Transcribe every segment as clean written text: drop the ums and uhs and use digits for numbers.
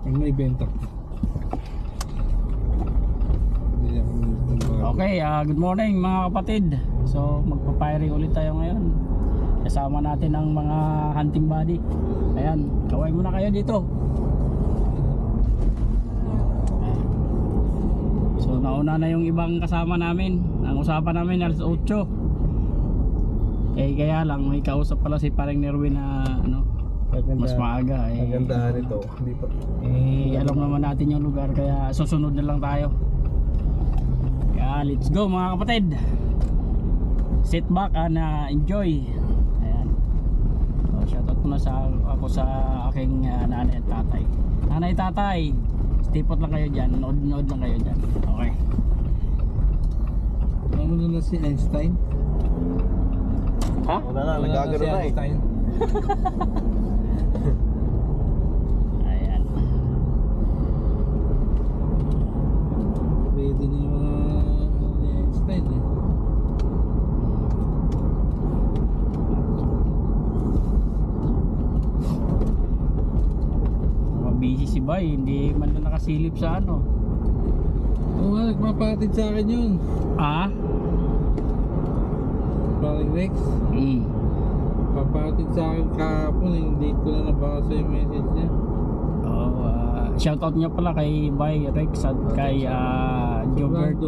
Ang may benta. Okay, good morning mga kapatid. So magpa-firing ulit tayo ngayon. Kasama natin ang mga hunting buddy. Ayan, kaway muna kayo dito. So nauna na yung ibang kasama namin. Ang usapan namin alas 8. Kaya lang may kausap pala si Paring Nerwin na mas maaga. Ang ganda nito. Hindi pa. Alam naman natin yung lugar kaya susunod na lang tayo. Kaya let's go mga kapatid. Sit back and enjoy. Ayan. So shoutout muna ako sa aking nanay at tatay. Nanay, tatay, stipot lang kayo dyan. Nood lang kayo dyan. Okay. Ano na si Einstein? Ha? Wala na, nagagano na eh. Ayan. Pwede na yung mga Einstein eh. Busy si Bay, hindi man na nakasilip sa ano. Oo nga, nagmapatid sa akin yun. Ah? Paring Rex. Papatid sa akin kahapon, hindi ko na nabasa yung message niya. Shoutout niya pala kay Bay Rex at kay Jobert.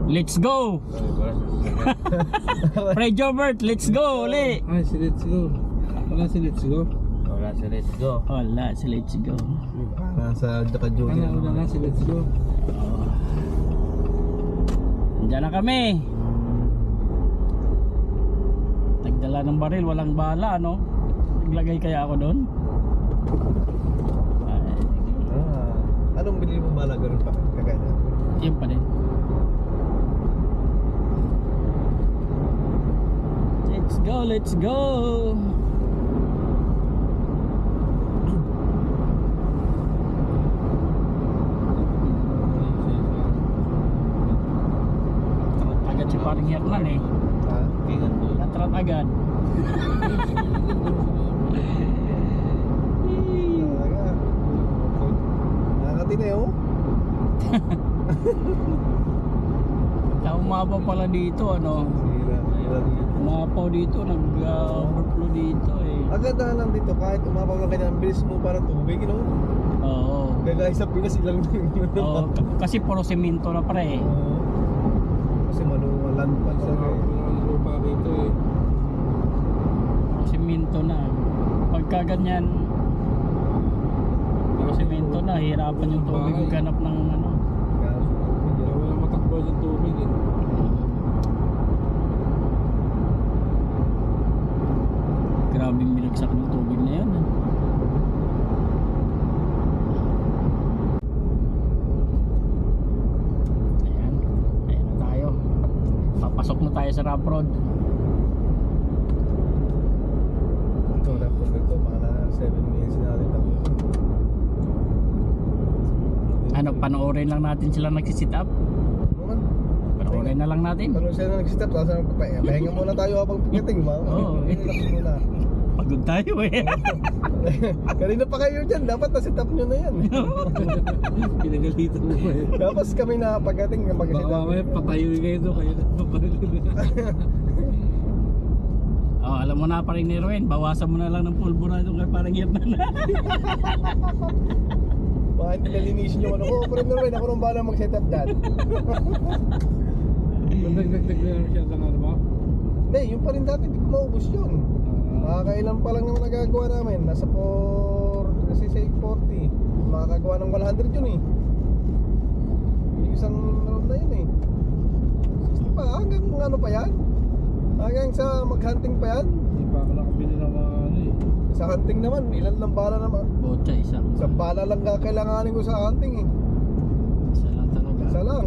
Let's go! Pre Jobert, let's go! Uli! Ay, si Let's Go. Wala si Let's Go. Wala si Let's Go. Nasa Jaka Junior. Wala na si Let's Go. Andiyan na kami. Nagdala ng baril, walang bala, no? Naglagay kaya ako doon? Anong binili mo bala gano'n pa? Kagaya? Yun pa din. Let's go! Agad si Paring Hernan eh. Natrat agad. Nakakatineo? Umapaw pala dito, ano? Umapaw dito, nag-overflow dito eh. Agad lang dito, kahit umapaw lang kanya, ang bilis mo para tubig, you know? Oo. Gagaya sa Pinas ilang Oo, kasi puro semento na pre eh. Kasi manuwalan pa sa lupa dito eh. Puro semento na. Pagka ganyan, puro semento na, hirapan yung tubig maghanap ng ano. Walang matakbo yung tubig eh. Grabing binagsak ng tubig na yan eh. Ayan na tayo. Papasok na tayo sa rough road. Ito, rough road ito, mga 7 minutes na natin tapos. Ano, panoorin lang natin sila nagsisit up. Panoorin na lang natin. Paano sila nag-sit up? Pahinga muna tayo habang pagdating, ma. Oo. Relax muna. Pagod tayo eh. Kanina pa kayo dyan, dapat na-sit up nyo na yan. Pinagalitan mo pa eh. Tapos kami na pagdating ng mag-sit Baka up. mamaya patayo kayo doon, kayo na papalilin. Alam mo na Paring Nerwin, bawasan mo na lang ng pulbura doon kay Paring Hernan. Baka hindi nalinisin yung ano ko. Pero naman, ako nang bahala mag-set up dyan. Nagdagdag na siya ng ano ba? Hindi, yung pa rin dati, hindi ko maubos yun. Makakailan pa lang naman nagagawa namin. Nasa 40. Makakagawa ng 100 yun eh. Yung isang round na yun eh. 60 pa, hanggang ano pa yan? Hanggang sa mag-hunting pa yan? Hindi pa ako nakabili ng mga ano eh. Sa hunting naman, ilan lang bala naman? Botsa, isang. Sa bala lang kakailanganin ko sa hunting eh. Isa lang talaga. Isa lang.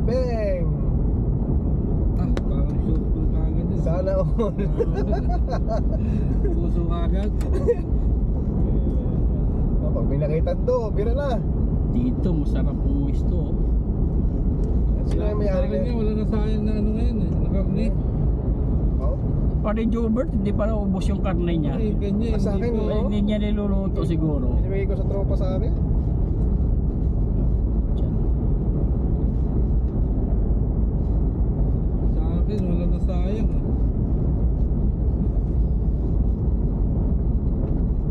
Bang! Parang shotgun ka agad yun. Sana all. Puso ka agad. Pag may nakita to, bira na. Dito, masarap umuwis to. Sino yung may-ari Sa akin na nga, wala na sayang na ano ngayon eh. Nakarni. Oh? Pare Jobert, hindi pa naubos yung karne niya. Ay, ganyan. Sa akin, hindi pa. oo. Hindi niya niluluto siguro. Pinibigay ko sa tropa sa akin. Sa akin, wala na sayang.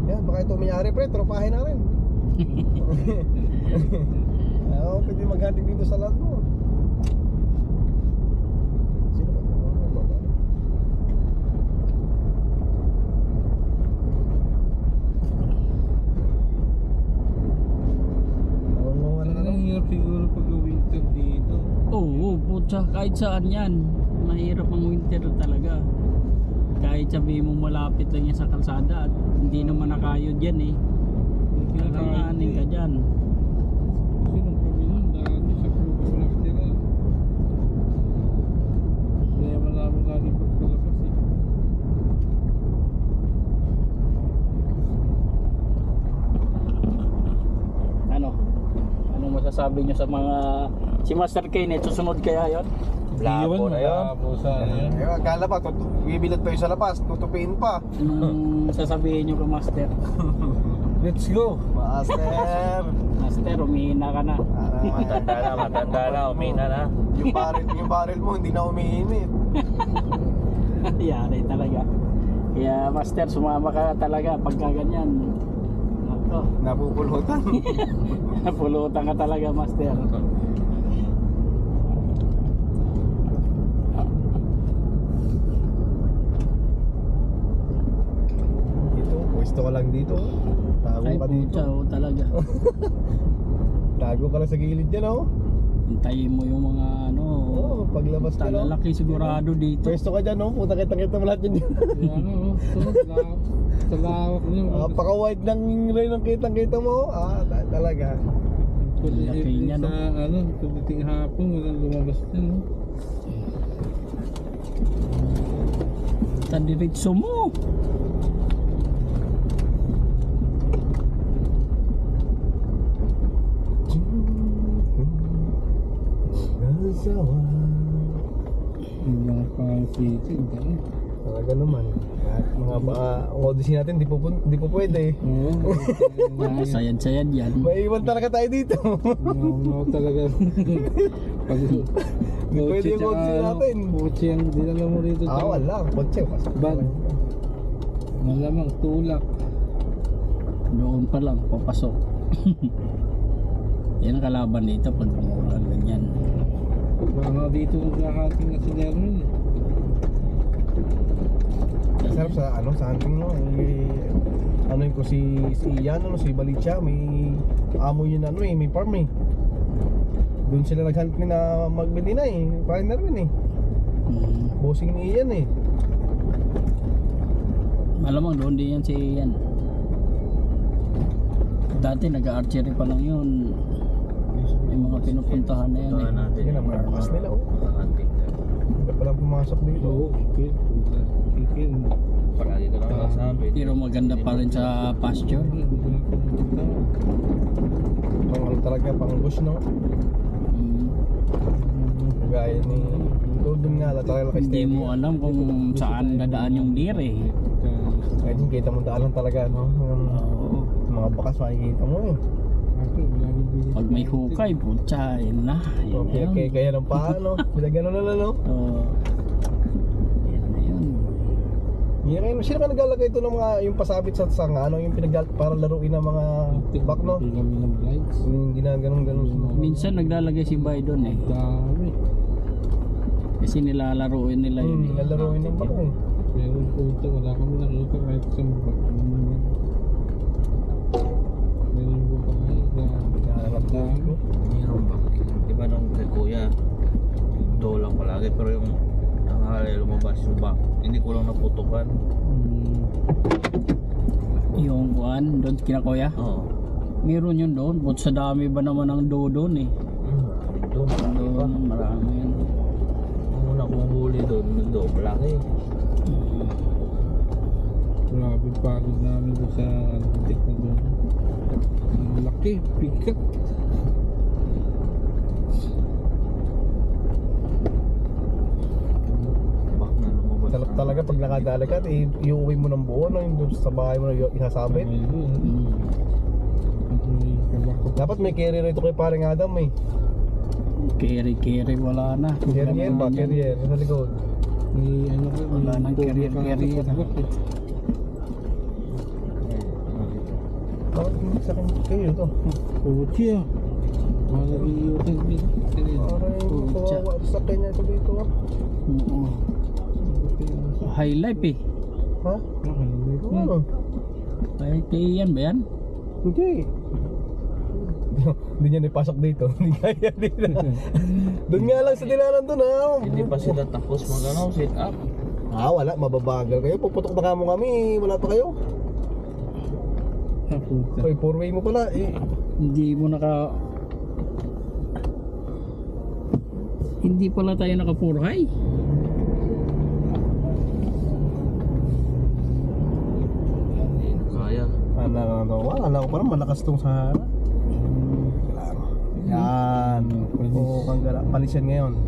Yan, baka ito may-ari pre, tropahin na rin. Oo, pwede maghanting dito sa land mo. Sino ba? Ano ba? Oo, wala na Ang hirap siguro pag winter dito. Oo, putya, kahit saan yan. Mahirap ang winter talaga. Kahit sabihin mo malapit lang yan sa kalsada at hindi naman nakayod yan eh. Kailanganin ka dyan. Kasi nung kami nun, dati sa club ko nakatira. Kaya marami lagi pagpalabas eh. Ano? Anong masasabi nyo sa mga... Si Master Kenneth, susunod kaya yon? Labo na yun. Labo sa ano yun. Eh, akala ba, bibilad pa yung sa labas, tutupiin pa. Anong sasabihin nyo kay Master? Let's go! Master! Master, umihina ka na. Matanda na, umina na. Yung barrel mo hindi na umiinit. Yari talaga. Kaya Master, sumama ka talaga pagka ganyan. Ako, Napupulutan. napulutan ka talaga Master. Dito, pwesto ka lang dito. Tago Ay ka dito. pucha, oh, talaga. Tago ka lang sa gilid yan, oh. Hintayin mo yung mga ano. Oo, paglabas ka, no? Talalaki sigurado dito. Pwesto ka dyan, no? Puta kita mo lahat yun. Kaya ano, sa lawak niyo. Paka-wide ng rin ang kitang-kita mo. Talaga. Laki niya, no? Sa ano, tumiting hapon, walang lumabas din, no? Tadiritso mo. Hindi ang pang-city, hindi. Talaga naman. At mga odyssey natin, di po pwede. Oo. Sayad-sayad yan. Maiwan talaga tayo dito. No, talaga. Pag Hindi pwede yung odyssey natin. Kotse ang dinala mo rito. Wala. Kotse. Ban. Malamang tulak. Doon pa lang, papasok. Yan ang kalaban dito pag umuulan ganyan. Mga dito naghahating na si Nermin eh. Sarap sa sa hunting, no? Ano yun ko si Ian, si Balicha, may amo yun may farm eh. Doon sila naghunt na magbili na eh. Parang Nermin eh. Bossing ni Ian eh. Malamang doon din yan si Ian. Dati nag-archery pa lang yun. May mga pinupuntahan na yan eh. natin. Yan ang markas nila, oh. Hunting tayo. Hindi pa lang pumasok dito. Oo, kikil. Kikil. Para dito lang nasabi. Pero maganda pa rin sa pasture. Pang talaga, pang bush, no? Gaya ni Tudon nga, talaga kay Hindi Stevie. mo alam kung saan dadaan yung deer eh. Kaya din, kita mo daanan talaga, no? Oo. Mga bakas makikita mo eh. Pag may hukay, putya, yun na. Yun na yun. Okay, kaya ng paa, no? Bila gano'n na, no? Oo. Yun na yun. Sino ka naglalagay ito ng mga, yung pasabit sa sanga, ano? Yung para laruin ng mga back, no? Kami ng blinds. Yung ginaganon-ganon. Minsan naglalagay si Bay doon eh. Dami. Kasi nilalaroin nila yun eh. Laruin ng back, eh. Pero punta, wala kami nakita kahit isang bag. Meron po pa kayo na dami. Meron ba? Diba nung kay kuya, doon lang palagi. Pero yung tanghali lumabas yung back, hindi ko lang naputukan. Yung kuan, doon kina kuya. Oo. Meron yun doon. But sa dami ba naman ang doon eh. Doon, marami pa. Doon, marami yun. Ang una kong huli doon, doon malaki. Grabe pagod namin doon sa antik na doon. Ang laki, bigat. Back na lumabas. Talaga pag nakadala ka, iuwi mo ng buo, no? Yung sa bahay mo na isasabit. Dapat may carrier ito kay paring Adam eh. Carry, wala na. Carrier ba? Carrier sa likod. May ano ka, Wala nang carrier. Bakit hindi sa akin kayo to? Puchi ah. Malaki yung Parang kawawa sa kanya ito dito ah. Oo. High life eh. Ha? Ano? Ay, kaya yan ba yan? Hindi. Hindi niya napasok dito. Hindi kaya dito. Doon nga lang sa dinanan doon ha. Hindi pa sila tapos mag sit up. Ah, wala. Mababagal kayo. Puputok na kamo kami. Wala pa kayo. Hoy, 4-way mo pala eh. Hindi pala tayo naka-4 high. Hindi na kaya. Wala ko parang malakas tong sa harap. Yan. Oo, kanggala. Panis yan ngayon.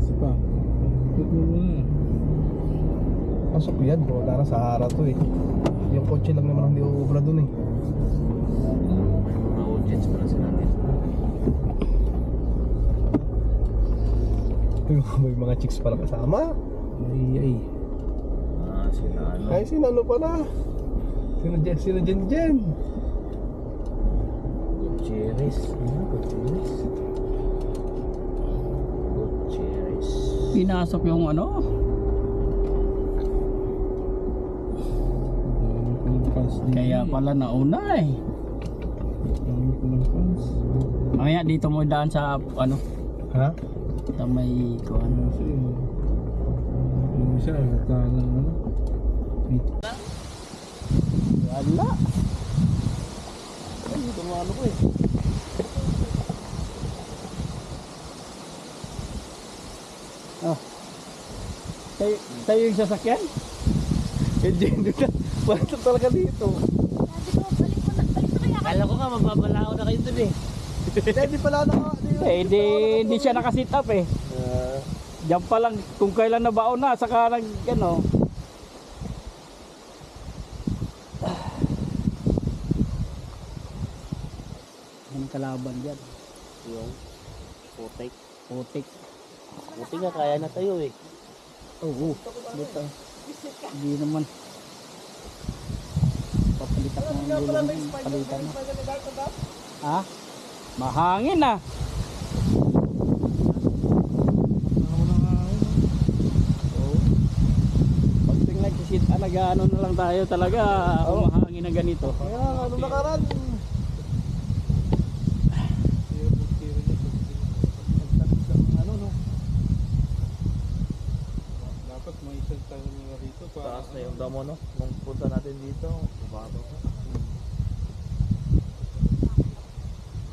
Isa pa. Pasok yan bro. Tara sa harap to eh. Yung kotse lang naman hindi uubra dun eh. Mga audience pala sila dito. May mga chicks pala kasama. Ay. Sila ano. Ay, sinano pala? Sino Jen? Gutierrez. Gutierrez. Pinasok yung ano. Dami ko ng fans din. Kaya pala nauna eh. Dami ko ng fans. Mamaya dito mo daan sa ano. Ha? Sa may kuhan. Kasi yung isa nagtalang ano. Wala. Ay, tumalo ko eh. Oh. Tayo yung sasakyan? Eh, Jen, doon na. Pasok talaga dito. Sabi ko, balik na kaya. Kala ko nga magbabalao na kayo dun eh. Hindi pala na. Eh, hindi siya nakasit up eh. Diyan pa lang, kung kailan nabaon na, saka nag, ano. Anong kalaban dyan? Yung putik. Putik. Buti nga kaya na tayo eh. Oo. Buta. Hindi naman. Papalitan ko ng gulong. Palitan na. Ha? Mahangin na. Pag tingnan si Sid, nag-ano na lang tayo talaga. Mahangin na ganito. Kaya, ano nakaran? Ano no? Dapat may isang tayo nga rito para Taas na yung damo no. Nung punta natin dito, bumaba pa.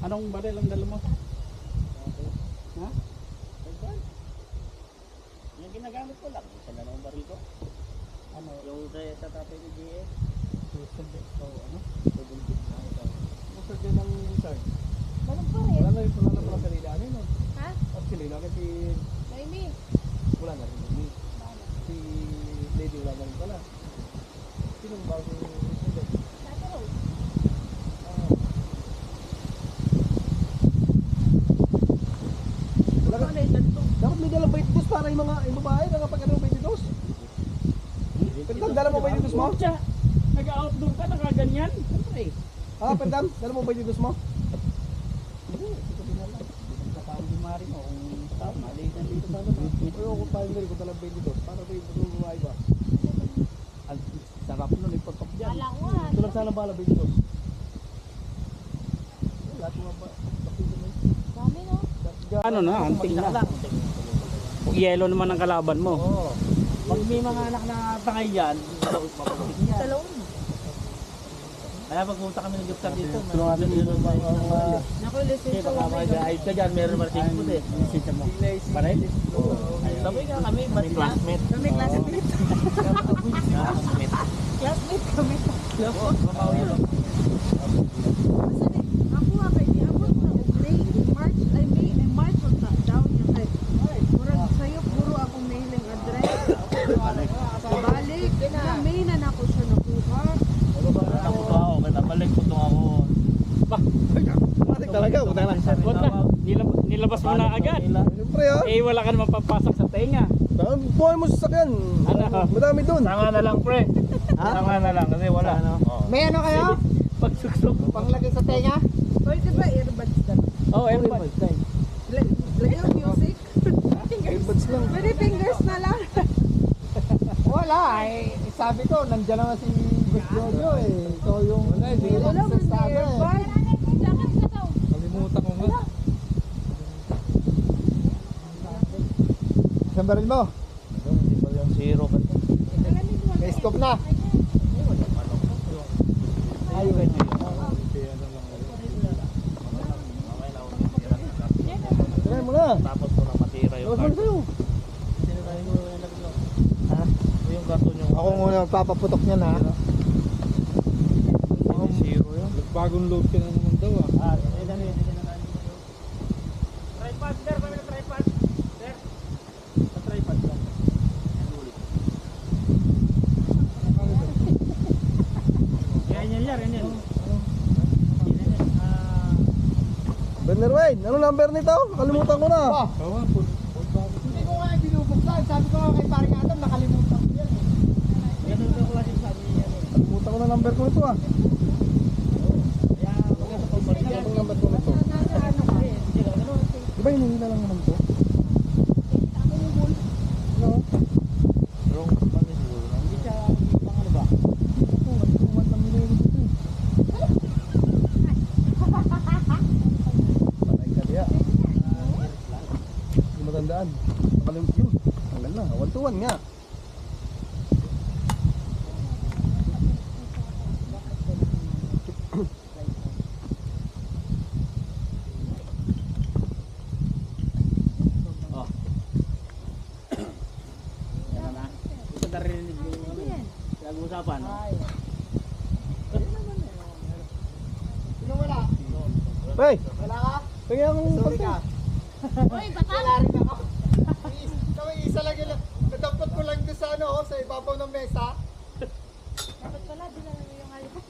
Anong baril ang dala mo? Ha? Yung ginagamit ko lang. Isa na ng baril ko. Ano? Yung sa tatay ni GS. Oo, ano? Gusto din ng Lizard. Balong pa rin. Wala na pala sa Lila. Ano yun? Ha? Actually, laki si... Naimi. Wala na rin. Si Lady wala na rin pala. Sinong bago yung... Tata Rose. Dapat may dalang 22 para yung mga babae na kapag ano 22. Perdam, dala mo 22 mo? Siya, nag-outdoor ka, nakaganyan. Siyempre. Ah, Perdam, dala mo 22 mo? Kapag dumari mo, kung stop, maliit na dito sa Pero kung tayo nila, kung dalang 22, para ba yung babae ba? Ang sarap nun, ipotok dyan. Wala ko ah. Ito lang sana bala 22. Lahat mga ba? Dami no? Ano na, anting na. Yelo naman ang kalaban mo. Oo. Pag may mga anak na tangay yan, Talong. Kaya pagpunta kami ng Gupta dito, Tulungan natin yung mga... Naku, listen kasi to baka mag-ayos ka dyan, meron marting po eh. Lisensya mo. Pare? Sabi nga kami, ba't classmate? Kami classmate. Classmate. Classmate kami. Mabaw yun. Ako nga kay di ako sa March, March on down niya kay. Murag sayo puro akong mailing address. talaga, puta na. Huwag na. Nilabas mo na agad. Siyempre ha. Eh, wala ka naman papasok sa tenga. Buhay mo sa sakyan. Ano? Madami dun. Tama na lang, pre. Ha? Tama na lang kasi wala. Oo. May ano kayo? Pagsuksok. Panglagay sa tenga? Pwede ba earbuds na? Oh, airpods. Lagyan ng music? Earbuds lang. Pwede fingers na lang. Wala eh. Sabi ko, nandiyan naman si Boss Jojo eh. Ikaw yung Wala man na earbuds. Kalimutan ko nga. Isang baril mo. Hindi pa yung zero ka. May scope na. Ayun. Try mo na. Tapos mo nang matira yung Tapos mo na karton. sa'yo. Sinirahin mo yung naglo. Ha? Yung karton yung... Ako muna magpapaputok niyan ha. Zero yun. Bagong load ka na naman daw ah. Tripod, sir. Kami na tripod. Sir. Sa tripod lang. Yan. Brother Wayne, ano number nito? Nakalimutan ko na. Bawa, Hindi ko nga binubuksan. Sabi ko nga kay paring Adam, nakalimutan ko yan. Nakalimutan ko na number ko nito ah. Anong number ko nito? Di ba hinihila lang naman to? No? Wrong pa rin siguro. Hindi siya pang ano ba? Ito, nagtuman lang nila yun dito eh. Patay ka diya. Hindi matandaan. Nakalimutan yun. Tanggal na. 1-1 nga. Yan na. Ito narinig yung pinag-uusapan. Sino wala? Hey! Wala ka? Kaya akong Sorry ka. Uy, baka Wala rin ako. Kami isa lang yun. Nadampot ko lang doon sa ano, sa ibabaw ng mesa. dapat pala, dinala mo yung alipot.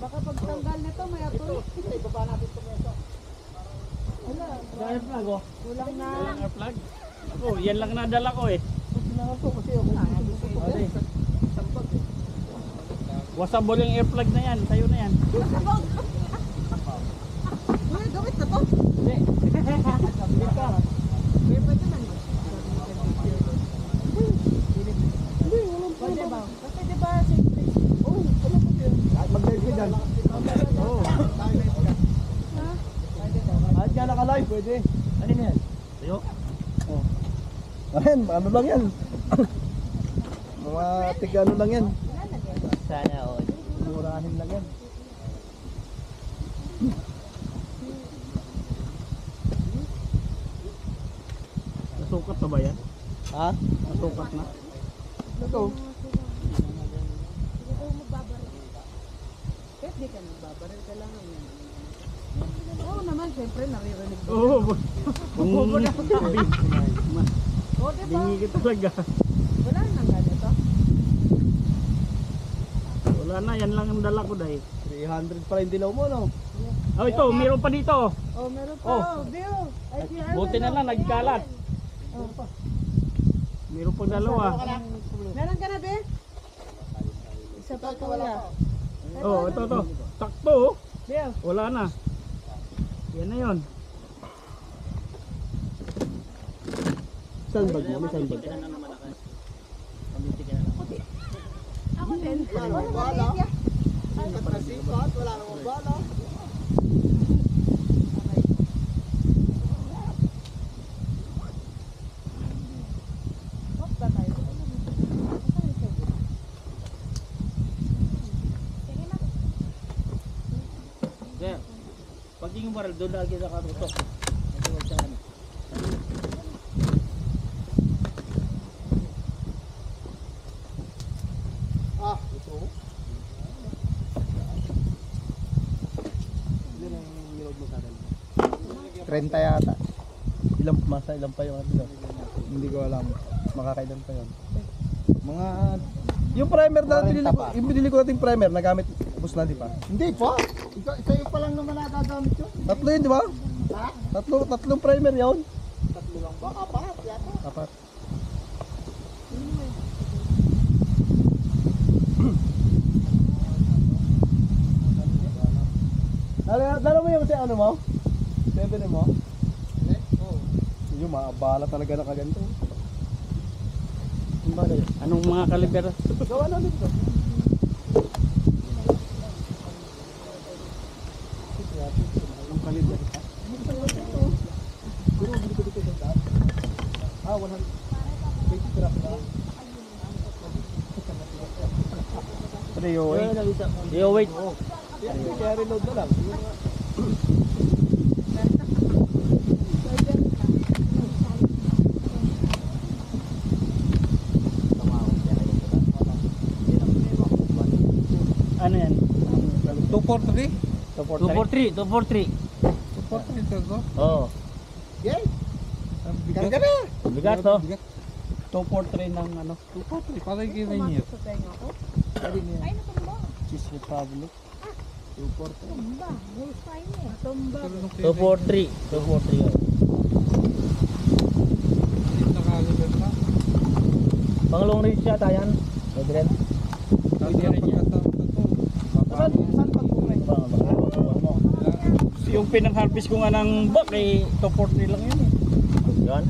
Baka pagtanggal nito, may atoy. Ito, ibaba natin sa mesa. Sa air plug oh. Kulang na. Walang air plug. Ako, yan lang nadala ko eh. Wasable yung air plug na yan. Tayo na yan. Uy, gawit na to. Hindi. May pwede man. Pwede ba? Kasi di ba, siyempre. mag-live ka dyan. Oo. Kahit ka naka-live, pwede. Ano na yan? Tayo? Ayan, ano lang yan. Mga tiga ano lang yan. Sana all. Murahin lang yan. Nasukat na ba yan? Ha? Nasukat na? Ito. Kahit di ka nagbabaril, kailangan yan. Oo naman, siyempre, naririnig mo. Oo. Oo, di ba? Bingi ka talaga. Wala nang ganito. Wala na, yan lang ang dala ko dahil. 300 pala yung dilaw mo, no? Oh, ito, meron pa dito. Oh, meron pa. Oh. Oh, Bill. Ay, si Arwen, Buti na lang, nagkalat. Meron pa dalawa. Meron ka na, Bill? Isa pa kuya. Oh, ito. Sakto oh. Bill. Wala na. Yan na yun. Sandbag mo, may sandbag. Ako din. Wala nang bala. Sikat na sikat, wala nang bala. Ba tayo? Sir, pag yung baril doon lagi nakatutok. Ah, ito. 30 yata. Ilan pa yung ano? Hindi ko alam. Makakailan pa yun. Mga yung primer na 40 binili ko, pa. yung binili ko nating primer, nagamit Tapos na, di ba? Hindi po. Sa'yo pa lang naman nagagamit yun. Tatlo yun, di ba? Ha? Tatlong primer yun. Tatlo lang ba? Apat yata. Apat. Lalo mo yung ano mo? Seven mo? Oo. Yung maabala talaga na kaganto. Anong mga kaliber? Gawa namin to. Anong kaliber ka? Ah, 100. Graph na. Ano yung weight? Yo, wait. Kaya reload na lang. Ano yan? 243? 243, 243. 243 talaga? Oo. Yay! Ang bigat. Karga na! Bigat to. Bigat. 243 ng ano? 243, parang kinay Sa tenga ko. Ay, Cheese Republic. Tumba. Bullseye mo. Tumba. 243. 243 yun. Nakaliber na. Pang long range yata yan. Pwede rin. Tapos yung pagkatapos na to. Saan pag-umay? Yung pinang-harvest ko nga ng bak eh 243 lang yun eh. Yan.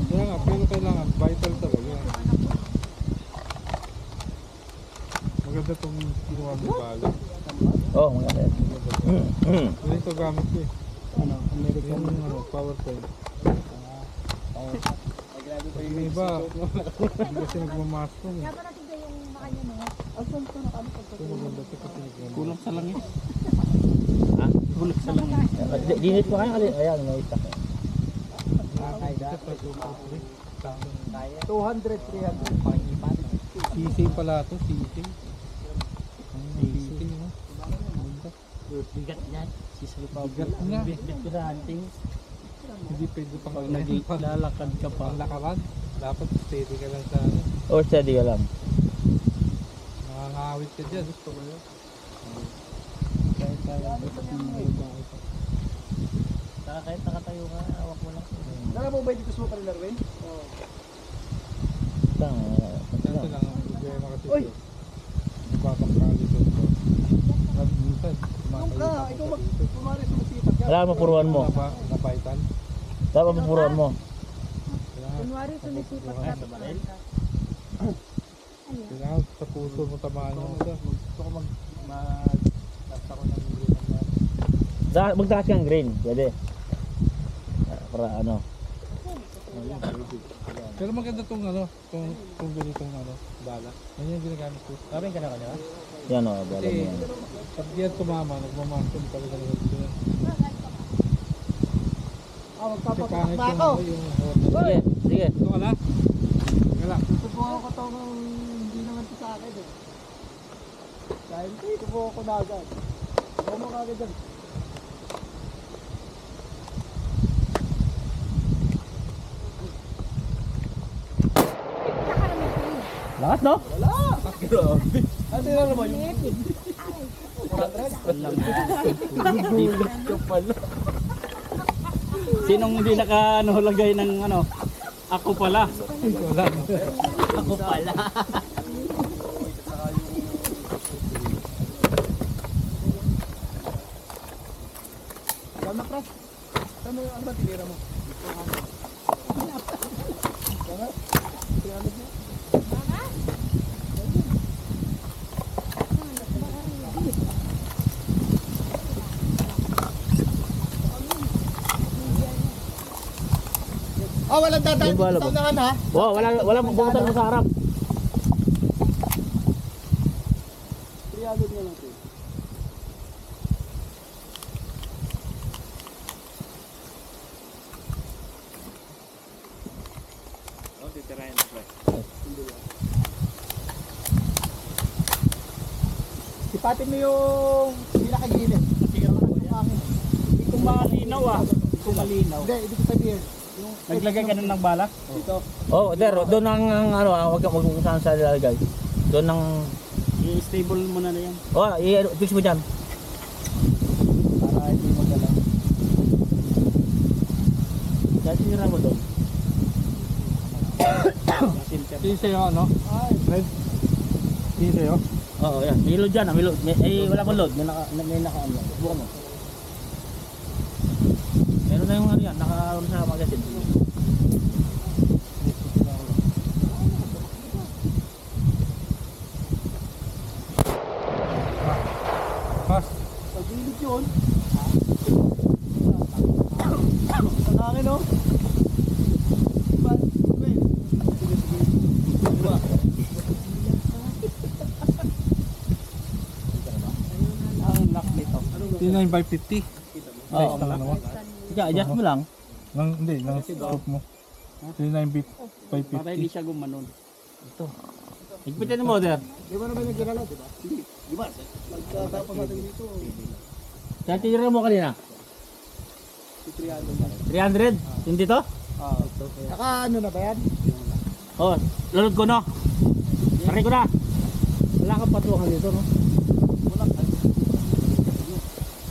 Kaya nga, pero kailangan vital talaga. Maganda itong kinuha mo bala. Oh, maganda yan. Ito gamit ko eh. Ano, American. Yung power point. Yung iba, hindi kasi nagmamastong. Kaya pa natin yung makanya mo. Ito maganda ito kasi nagmamastong. Kulang sa langis. Ha? Kulang sa langis. Dinit ko kayo. Ayan, may stock. 200, 300. Sisig pala ito, sisig. Sisig, no? Bigat yan. Cheese Republic. Bigat na. Bigat ko sa hunting. Hindi pwede pang Pag naglalakad ka pa. panglakaran. Dapat steady ka lang sa ano. Or steady ka lang. Nakangawit ka dyan. Gusto ko yun. Kahit tayo dapat ng mga babae pa. Saka kahit nakatayo ka, awak mo lang. Dala mo ba dito sa mga Erwin? Oo. Ito lang ang problema kasi ito. Nagpapangkali ito. Minsan, Ikaw mag-kumari sa masipag ka. Wala mapuruan mo. Na vital. Dapat mapuruan mo. Kunwari sumisipat ka. Kailangan sa puso mo tamaan mo. Gusto ko mag-tasta ko ng green. Magtaas kang green. Pwede. Para ano. Pero maganda tong ano, tong ganitong ano, bala. Yan yung ginagamit ko. Sabi ka na kanina? Yan o, bala mo Kasi yan. pag yan tumama, nagmamastong talaga ng ganito. Ah, Kasi magpapatak pangit na yung ako. yung order. Sige, sige. Ito ka na? Sige lang. Susubukan ko itong hindi naman ito sa akin eh. Dahil susubukan ko na agad. Huwag mo kagad dyan. Lakas no? Ano yun naman yung Bigat ka pala. Sinong hindi naka ano, lagay ng ano? Ako pala. Wala. Ako pala. Tama, Pras. Ano ba tinira mo? Ah, walang dadaan Yung bala dito ba? sa unahan ha? Wow, wala butan mo sa harap. 300 nga natin. Sipatin mo yung pinakagilid. Hindi ko malinaw ah. Hindi ko malinaw. Hindi, ibig sabihin. Yung Naglagay ka na ng bala? dito. Oh, pero doon ang ano, wag mo saan sa lalagay. Doon ang I-stable mo na yan. Oh, i-fix mo dyan. Para hindi magalaw. Dahil sinira mo doon. Sisi yung ano? Red? Sisi yung? Oo, yan. May load dyan. May load. Wala pang load. May naka-ano. Bukan mo. Meron na yung ano yan. Naka-ano sa magazine. Pas. Pag-ilig yun. Ang akin oh. Diba? Diba? Ang lock nito. Tingnan yung 550. Oo. Dalawa. Sige, adjust mo lang. Hindi, nang stop mo. Tingnan yung Para hindi 550. siya gumanon. Higpitin mo, sir. Di ba naman yung ginala, diba? Hindi. Diba? Nagtatapos natin dito. Kaya tinira mo kanina. 300? Hindi to? Naka ano na ba yan? Oh, lunod ko no. Pare ko na. Wala kang patukan dito, no?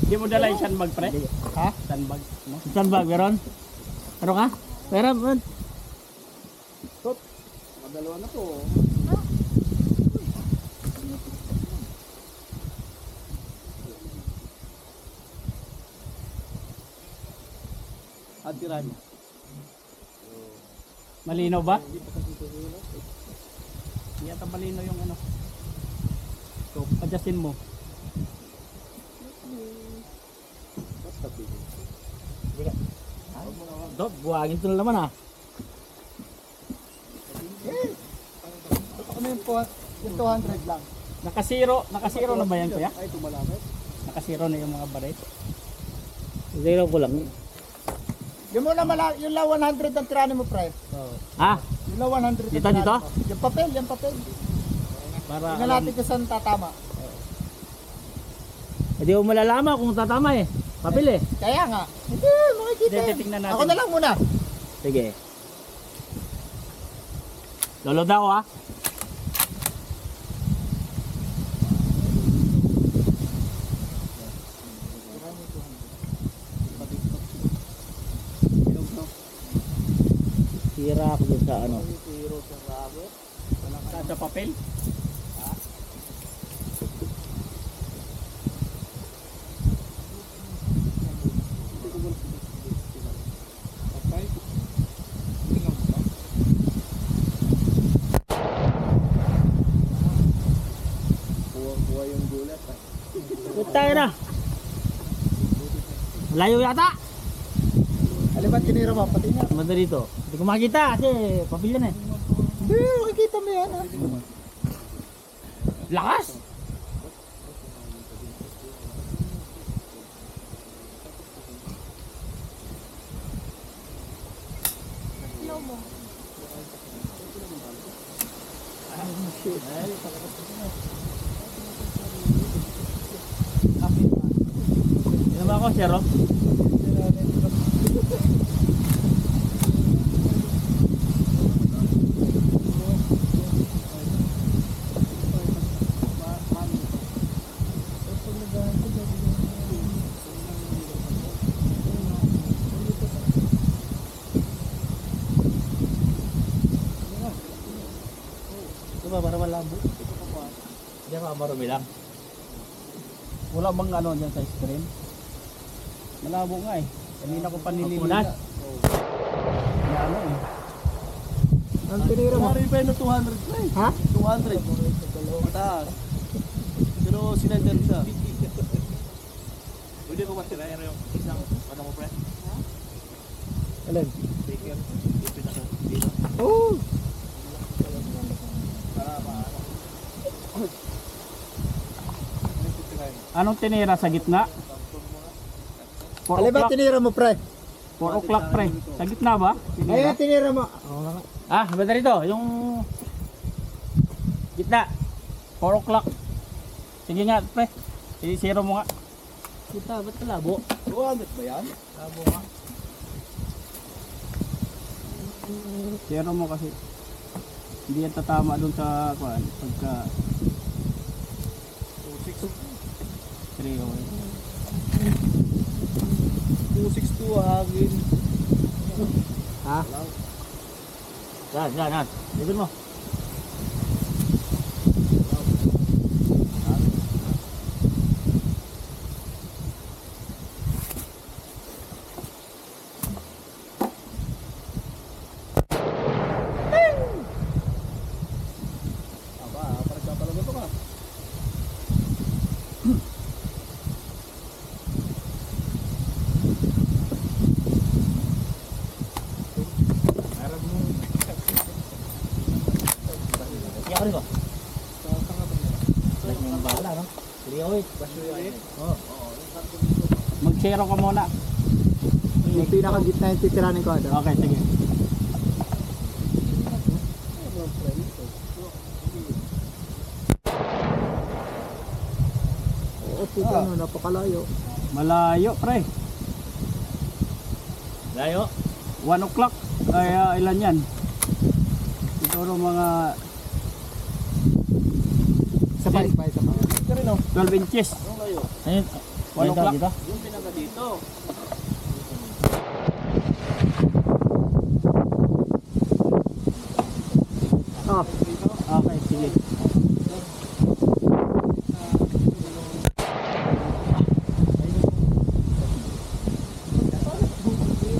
Hindi mo dala yung sandbag, pre? Ha? Sandbag, no? Sandbag, meron? Ano ka? Meron, man. Madalawa na to. At tira niya. Malinaw ba? Hindi yata malinaw yung ano. So, adjustin mo. Dok, buhangin ito na naman, ha? Ano yung 200 lang? Nakasiro na ba yan, kuya? Ay, tumalapit. Nakasiro na yung mga baret. Zero ko lang. Yung muna yung la 100 ang tirano mo, pre. Ha? Yung la 100 ang Dito, tirano dito? mo. Yung papel. Para Tingnan natin kung saan tatama. Hindi mo malalaman kung tatama eh. Papel eh. Kaya nga. Hindi, makikita Hindi, yan. titingnan natin. Ako na lang muna. Sige. Loload ako, ha? Tira ako dun sa ano. sa papel. Tayo na. Layo yata. Alin ba tinira mo? Pati na. Manda dito. Hindi ko makita kasi papel yan eh. Hindi, makikita mo yan. Ha? Lakas! Ano ba ako, Sir? Ito ba, para malabo? Hindi ka marumi lang. Wala bang ano dyan sa screen? Malabo nga eh. Kanina ko pa nililina. Punas. Na ano eh. Ang tinira mo? Marami pa yun ng 200 na eh. Ha? 200. Mataas. Pero sinender siya. Pwede ko matira yung isang ano mo pre? Alin? Sticker. Ipin na dito. Oo. Anong tinira sa gitna? 4 Alin ba o'clock. tinira mo, pre? 4 o'clock pre. Sa gitna ba? Ayun, tinira mo. Ah, banda rito, yung gitna. 4 o'clock. Sige nga pre. I-zero mo nga. Kita, ba't kalabo? 200 ba yan? Zero mo kasi. Hindi yan tatama doon sa kuan pagka 262 hagin. Ha? Yan. Libin mo. Aba, parang kapalaga to ka. Yan ka rin ba? Like yung bala, no? 308. Oo. Mag-zero ka muna. Yung pinaka-gitna yung titiranin ko. Adam. Okay, sige. Oo, puta no, napakalayo. Malayo, pre. Layo. 1 o'clock. Ay, ilan yan? Siguro mga Isa pa. 12 inches. Ayun. 1 o'clock. Dito? Yung pinaka dito. Oh. Okay, sige.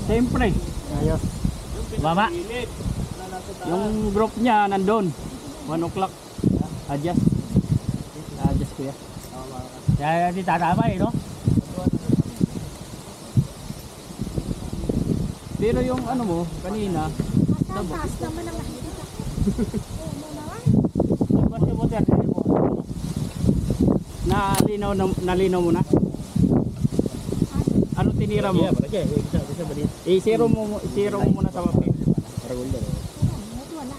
Siyempre, Ayos. Mama. yung group niya nandun. 1 o'clock. Adjust. Adjust kuya. Kaya di tatama eh, no? Pero yung ano mo, kanina, Taas naman ang nakikita. nalinaw mo na. Ano tinira mo? I-zero mo muna sa papel. Wala.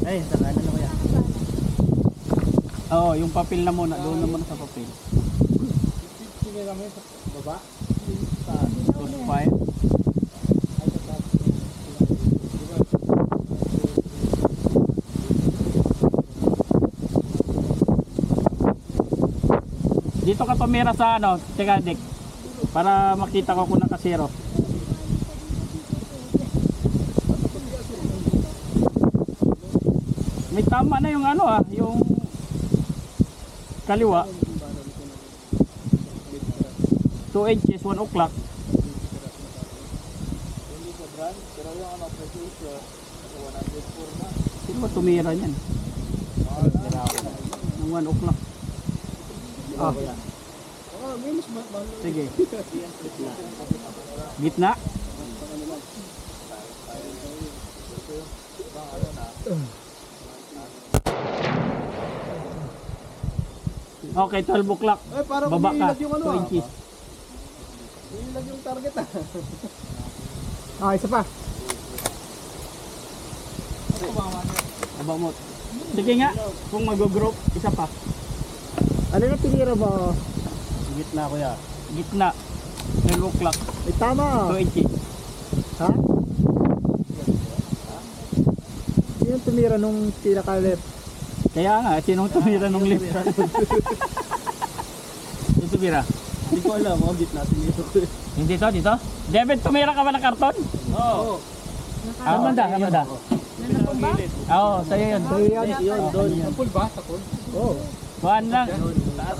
Ay, sa kanan na kuya. Oo, yung papel na muna, doon na muna sa papel. Tinira mo sa baba. 25. Dito ka tumira sa ano, teka Dick, para makita ko kung nakasero. May tama na yung ano yung kaliwa. 2 inches, 1 o'clock. Sino ba tumira niyan? Ng 1 o'clock. Ah. Sige. Gitna. Okay, 12 o'clock. Eh, parang Baba ka, umiilag yung ano 2 inches. Umiilag yung target isa pa. Aba mo. Sige nga, kung mag-group, isa pa. Ano na tinira mo? Gitna kuya. Gitna. 12 o'clock. Ay, tama. 2 inches. Ha? Sino tumira nung pinaka-left? Kaya nga, sinong tumira nung left? Yung tumira? Hindi ko alam, mga gitna tinira ko. Hindi dito? David, tumira ka ba ng karton? Oo. Amanda. Oo, sa'yo yun. Yun, doon. Sapul ba? Sapul? Oo. Kuhaan lang.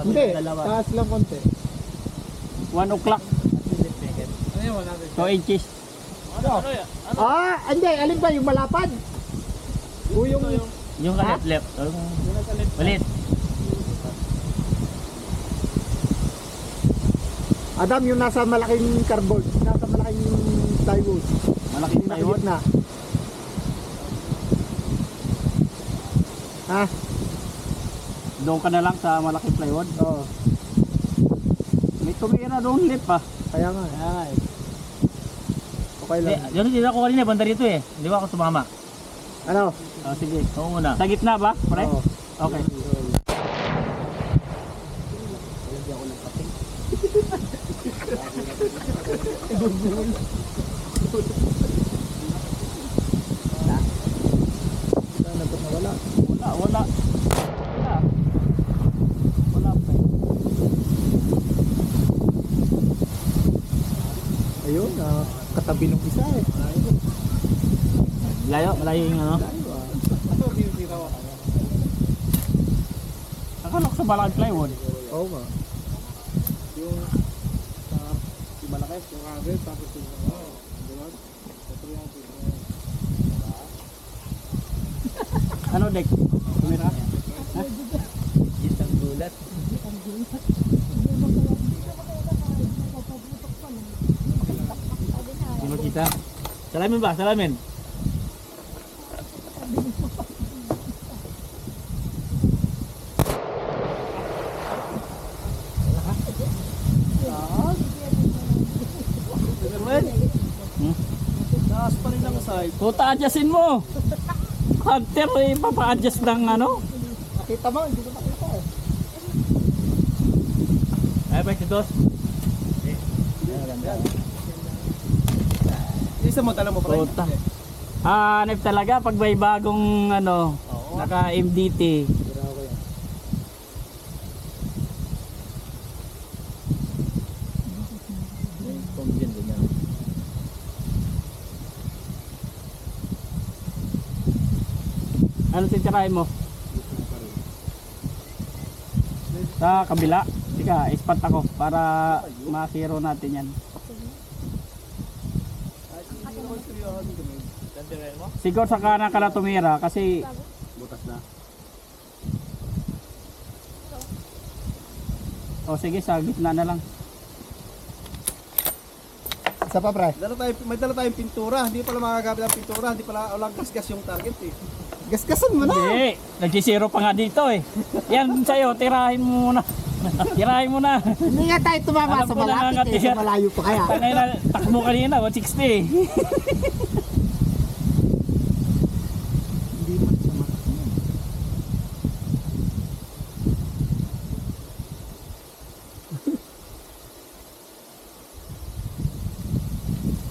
Hindi, taas lang konti. 1 o'clock. Ano yun, 2 inches. Hindi, alin ba yung malapad? O yung... Yung left. Balit. Adam, yung nasa malaking cardboard, nasa malaking plywood. Malaking Yung plywood. nakagitna. Ha? Doon ka na lang sa malaking plywood. Oo. May tumira doon lip ah. Kaya nga. Okay lang. Yun, hindi ako kanina, banda rito eh. Hindi ba ako sumama? Ano? Sige. Oo muna. Sa gitna ba, pre? Oo. Okay. tabi ng isa eh. Malayo yung ano. Ano, tinitira ko kaya. Akala ko sa Balakad Plywood. Oo nga. Yung sa yung malaki, yung agad, tapos yung di ba? Ito yung Ano, Dek? Tumira? Isang gulat. Hindi mo kita. Salamin ba? Salamin. taas pa rin ang side. Puta, adjustin mo. Hunter, papa-adjust ng ano. Nakita mo, hindi ko nakita eh. Ay, pa si Dos. Isa mo, tala mo pa rin. Puta. Hanip talaga pag may bagong ano, naka MDT. Ano titirahin mo? Sa kabila. Sige, ispat ako para makiro natin yan. Siguro sa kanan ka na tumira kasi Butas na. o sige, sa gitna na lang. Isa pa pre. May dala tayong pintura, hindi pala magagamit ang pintura, hindi pala walang gasgas yung target eh. Gasgasan mo na! Hindi, nagsisiro pa nga dito eh. Yan sa'yo, tirahin mo muna. Tirahin mo na. Hindi nga tayo tumama Alam sa ko na malapit nga, eh. t-shirt. Sa malayo pa kaya. Tangay na, takbo kanina, 160.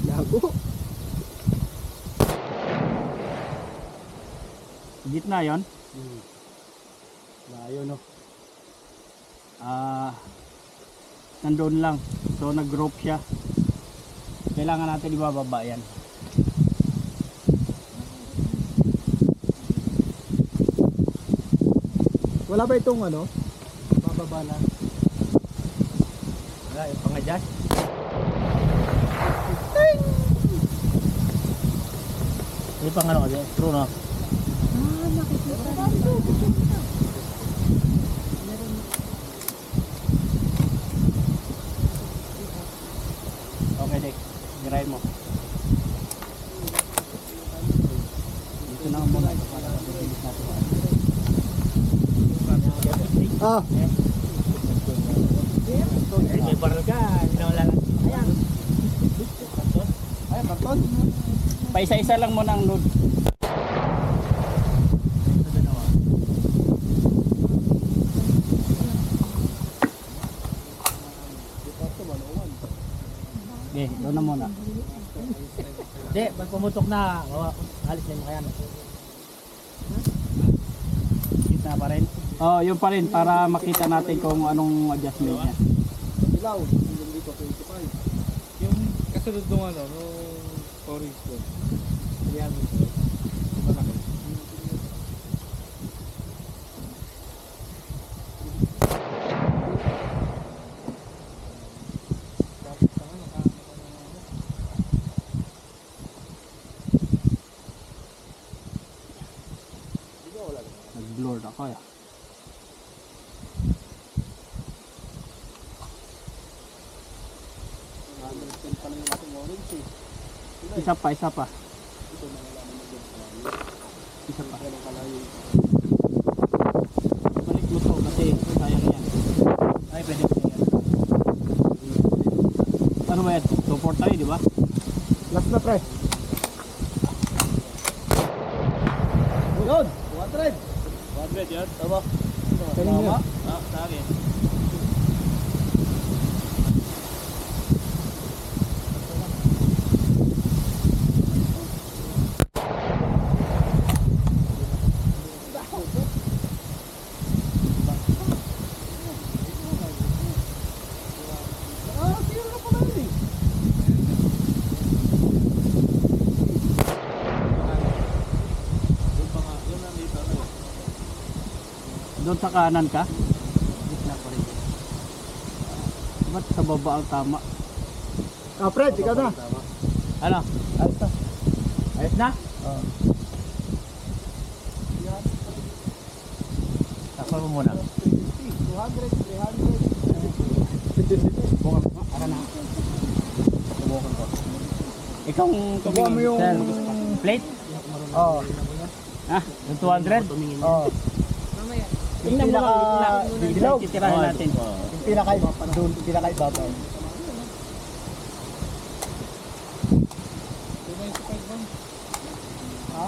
Lago. Gitna yon. Layo no. Nandoon lang. So nag-group siya. Kailangan natin ibababa yan. Wala ba itong ano? Bababa na. Wala, yung pang-adjust. May pang ano kasi, true no? Okay, Dek. Girahin mo. Dito na muna para mabilis natin. Ah, May barrel ka, hindi na wala lang. Ayan. ay karton. Paisa-isa lang muna ang load. Okay, doon na muna. Hindi, pag pumutok na, halis na mo kaya. Kita pa rin? Oo, yun pa rin para makita natin kung anong adjustment niya. Ilaw, hanggang dito 25. Yung kasunod nung ano, nung storage ko. Yan. Malaki. Nag-blur ako ya. Isa pa. Isa pa. Balik mo to kasi sayang yan. Ay, pwede po yan. Ano ba yan? 2-4 tayo, di ba? Last na pre. Yun, 200. 100 yan? Tama. Kanina. Sa akin. Doon sa kanan ka? Gitna pa rin. Ba't sa baba ang tama? Ah, Fred, ikaw na. Ano? Ayos na. Ayos na? Oo. Takpan mo muna. 200, 300. Bukan mo. Ara na. Subukan ko. Ikaw Subukan mo yung... Sir, plate? Oo. Ha? Yung 200? Oo. Yung Tingnan mo lang. pinaka-dilaw. Titirahin natin. Yung pinaka-doon, pinaka-ibabaw. Ha?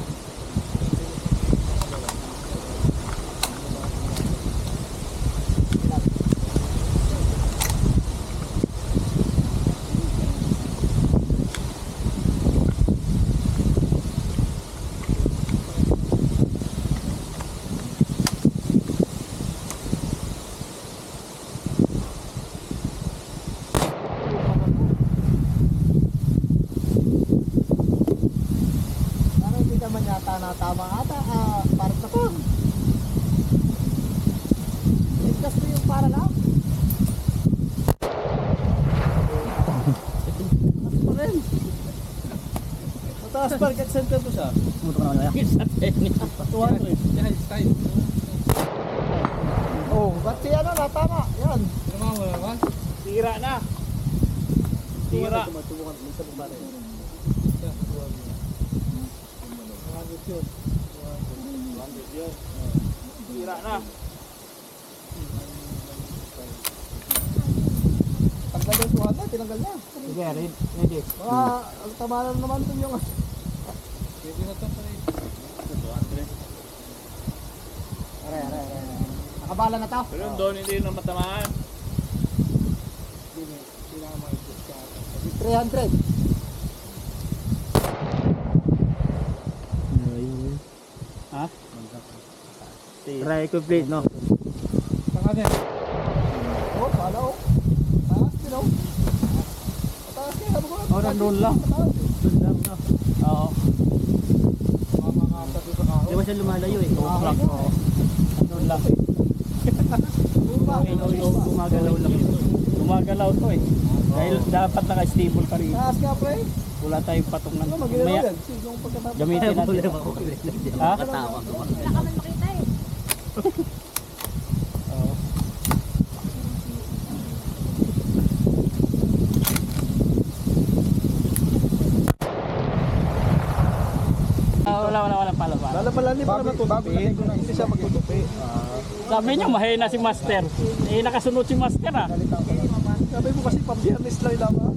Parang hindi naman yata natama ata. Para sa to. Ligtas mo yung para lang. Ano pa rin? Mataas market center to siya. Puto ka naman. Sa tennis. 200. Oh, ba't siya ano natama? Yan. Tira na. Tira. Tumatubukan mo sa baba rin. Tira na. Tanggal yung 200, tinanggal na. Sige, ready. Ang tama na naman dun yung... Aray. Nakabala na to? Pero doon hindi na matamaan. 300. Ha? Try complete, no? Oh, pala oh. Taas din oh. Mataas din, sabi ko. Oh, nandun lang. Mataas. Doon lang, no? Oo. Di ba siya lumalayo eh? Oo, lang. Oo. Nandun lang. Gumagalaw lang ito. Gumagalaw to eh. Dahil dapat naka-stable pa rin. Taas nga pre. Wala tayong patungan. Ano, mag-ilaw yan. Yung pagkatapos. Gamitin natin. Ha? Wala ka man makita eh. Wala pala. Lalabalani pa naman tutupi. Hindi siya magtutupi. Sabi niyo mahina si Master. Eh nakasunod si Master ah. Sabi mo kasi pambiyernes lang naman.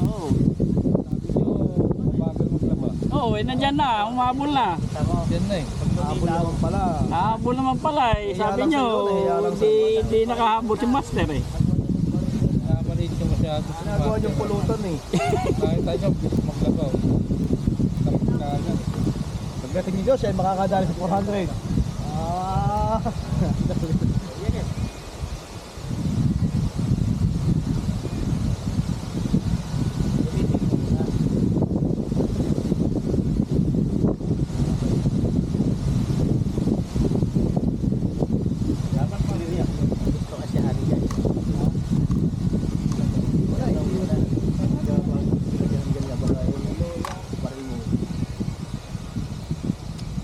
Oo. Bagal maglaba. Oo, nandyan na, umabol na. Yan na eh. Habol naman pala. Habol naman pala eh. Sabi niyo, hindi nakahabol si Master eh. Nakabalik siya masyado. Nagawa yung pulutan eh. Kahit tayo gusto maglaba. Tapos na agad. Pagdating ni Diyos, ay makakadali sa 400. Ah.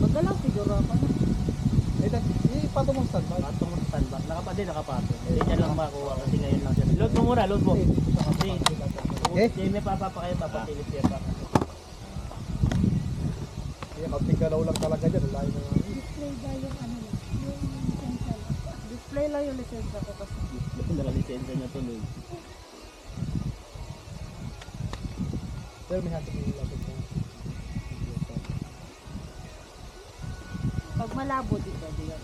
Magalang siguro ako. Patungong stand ba? Patungong standby. Nakapatid. Hindi niya lang makuha kasi ngayon lang siya. Load mo muna, load mo. Kasi may papapakaya, papatilip siya pa. Kaya magtigalaw lang talaga dyan. Layo na nga. Display ba yung ano lang? Yung lisensya lang. Display lang yung lisensya ko kasi. Dala lisensya niya tuloy. Pero may hatid yung lapit ko. Pag malabo, di pwede yan.